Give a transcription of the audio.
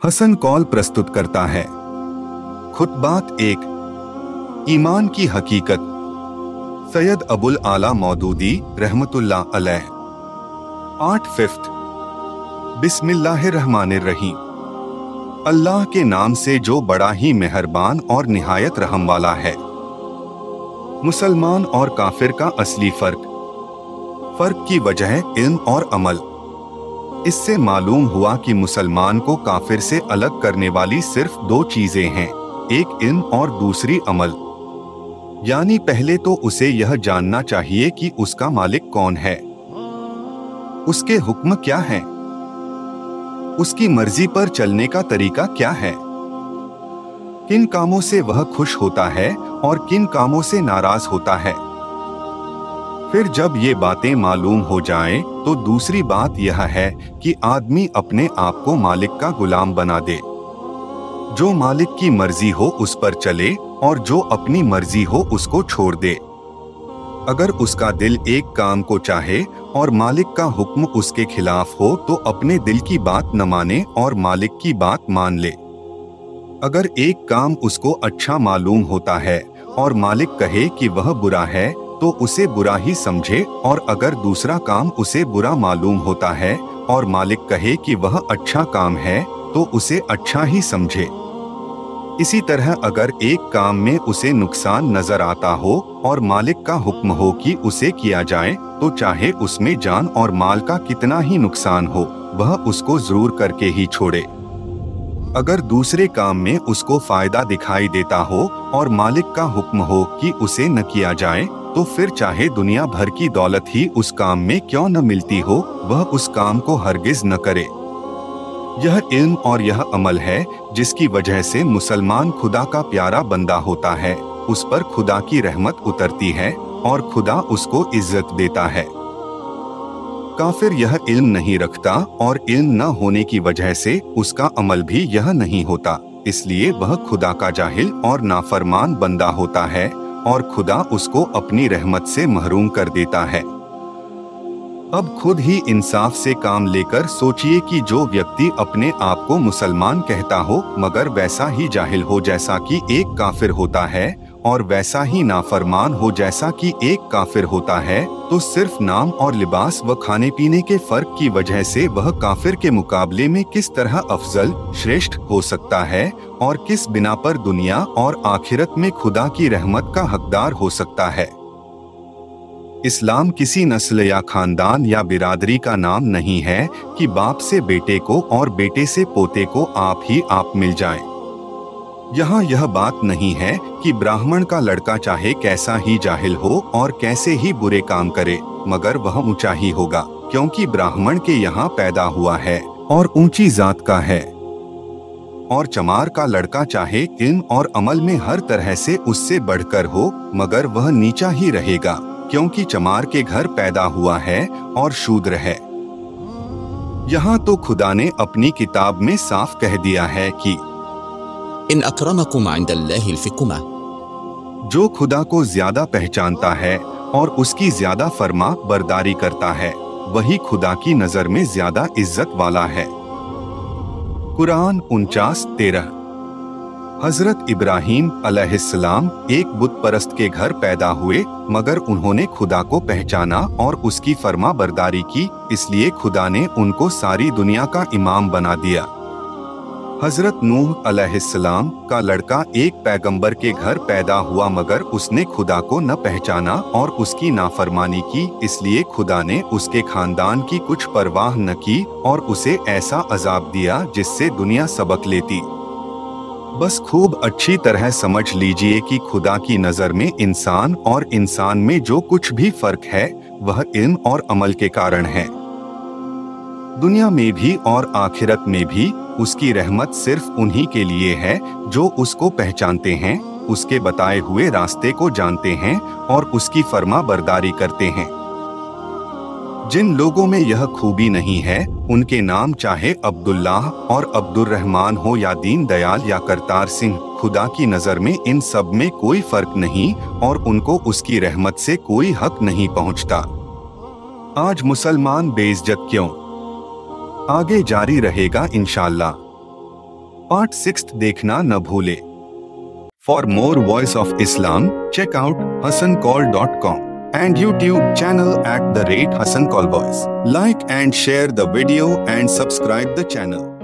हसन कौल प्रस्तुत करता है खुतबात एक, ईमान की हकीकत। सैयद अबुल आला मौदूदी रहमतुल्लाह अलैह। Part fifth. बिस्मिल्लाहिर्रहमानिर्रहीम। अल्लाह के नाम से जो बड़ा ही मेहरबान और निहायत रहम वाला है। मुसलमान और काफिर का असली फर्क की वजह इल्म और अमल। इससे मालूम हुआ कि मुसलमान को काफिर से अलग करने वाली सिर्फ दो चीजें हैं, एक इल्म और दूसरी अमल। यानी पहले तो उसे यह जानना चाहिए कि उसका मालिक कौन है, उसके हुक्म क्या हैं, उसकी मर्जी पर चलने का तरीका क्या है, किन कामों से वह खुश होता है और किन कामों से नाराज होता है। फिर जब ये बातें मालूम हो जाएं, तो दूसरी बात यह है कि आदमी अपने आप को मालिक का गुलाम बना दे। जो मालिक की मर्जी हो उस पर चले और जो अपनी मर्जी हो उसको छोड़ दे। अगर उसका दिल एक काम को चाहे और मालिक का हुक्म उसके खिलाफ हो तो अपने दिल की बात न माने और मालिक की बात मान ले। अगर एक काम उसको अच्छा मालूम होता है और मालिक कहे कि वह बुरा है तो उसे बुरा ही समझे, और अगर दूसरा काम उसे बुरा मालूम होता है और मालिक कहे कि वह अच्छा काम है तो उसे अच्छा ही समझे। इसी तरह अगर एक काम में उसे नुकसान नजर आता हो और मालिक का हुक्म हो कि उसे किया जाए तो चाहे उसमें जान और माल का कितना ही नुकसान हो, वह उसको जरूर करके ही छोड़े। अगर दूसरे काम में उसको फायदा दिखाई देता हो और मालिक का हुक्म हो कि उसे न किया जाए तो फिर चाहे दुनिया भर की दौलत ही उस काम में क्यों न मिलती हो, वह उस काम को हरगिज न करे। यह इल्म और यह अमल है जिसकी वजह से मुसलमान खुदा का प्यारा बंदा होता है, उस पर खुदा की रहमत उतरती है और खुदा उसको इज्जत देता है। काफिर यह इल्म नहीं रखता और इल्म न होने की वजह से उसका अमल भी यह नहीं होता, इसलिए वह खुदा का जाहिल और नाफरमान बंदा होता है और खुदा उसको अपनी रहमत से महरूम कर देता है। अब खुद ही इंसाफ से काम लेकर सोचिए कि जो व्यक्ति अपने आप को मुसलमान कहता हो मगर वैसा ही जाहिल हो जैसा कि एक काफिर होता है और वैसा ही नाफरमान हो जैसा कि एक काफिर होता है, तो सिर्फ नाम और लिबास व खाने पीने के फर्क की वजह से वह काफिर के मुकाबले में किस तरह अफजल श्रेष्ठ हो सकता है और किस बिना पर दुनिया और आखिरत में खुदा की रहमत का हकदार हो सकता है। इस्लाम किसी नस्ल या खानदान या बिरादरी का नाम नहीं है कि बाप से बेटे को और बेटे से पोते को आप ही आप मिल जाए। यहाँ यह बात नहीं है कि ब्राह्मण का लड़का चाहे कैसा ही जाहिल हो और कैसे ही बुरे काम करे मगर वह ऊंचा ही होगा, क्योंकि ब्राह्मण के यहाँ पैदा हुआ है और ऊंची जात का है। और चमार का लड़का चाहे इल्म और अमल में हर तरह से उससे बढ़कर हो मगर वह नीचा ही रहेगा, क्योंकि चमार के घर पैदा हुआ है और शूद्र है। यहाँ तो खुदा ने अपनी किताब में साफ कह दिया है कि इन अक्रमकुम इंदल्लाहिल फिकुमा। जो खुदा को ज्यादा पहचानता है और उसकी ज्यादा फरमा बरदारी करता है वही खुदा की नजर में ज्यादा इज्जत वाला है। कुरान 49:13। हजरत इब्राहीम अलैहिस्सलाम एक बुत परस्त के घर पैदा हुए मगर उन्होंने खुदा को पहचाना और उसकी फरमा बरदारी की, इसलिए खुदा ने उनको सारी दुनिया का इमाम बना दिया। हजरत नूह अलैहिस्सलाम का लड़का एक पैगंबर के घर पैदा हुआ मगर उसने खुदा को न पहचाना और उसकी नाफरमानी की, इसलिए खुदा ने उसके खानदान की कुछ परवाह न की और उसे ऐसा अजाब दिया जिससे दुनिया सबक लेती। बस खूब अच्छी तरह समझ लीजिए कि खुदा की नजर में इंसान और इंसान में जो कुछ भी फर्क है वह इल्म और अमल के कारण है। दुनिया में भी और आखिरत में भी उसकी रहमत सिर्फ उन्हीं के लिए है जो उसको पहचानते हैं, उसके बताए हुए रास्ते को जानते हैं और उसकी फरमा बरदारी करते हैं। जिन लोगों में यह खूबी नहीं है उनके नाम चाहे अब्दुल्लाह और अब्दुर्रहमान हो या दीन दयाल या करतार सिंह, खुदा की नजर में इन सब में कोई फर्क नहीं और उनको उसकी रहमत से कोई हक नहीं पहुंचता। आज मुसलमान बेइज्जत क्यों? आगे जारी रहेगा इंशाअल्लाह। पार्ट 6 देखना न भूले। For more voice of Islam check out hasancall.com and YouTube channel @HasanCall Voice. Like and share the video and subscribe the channel.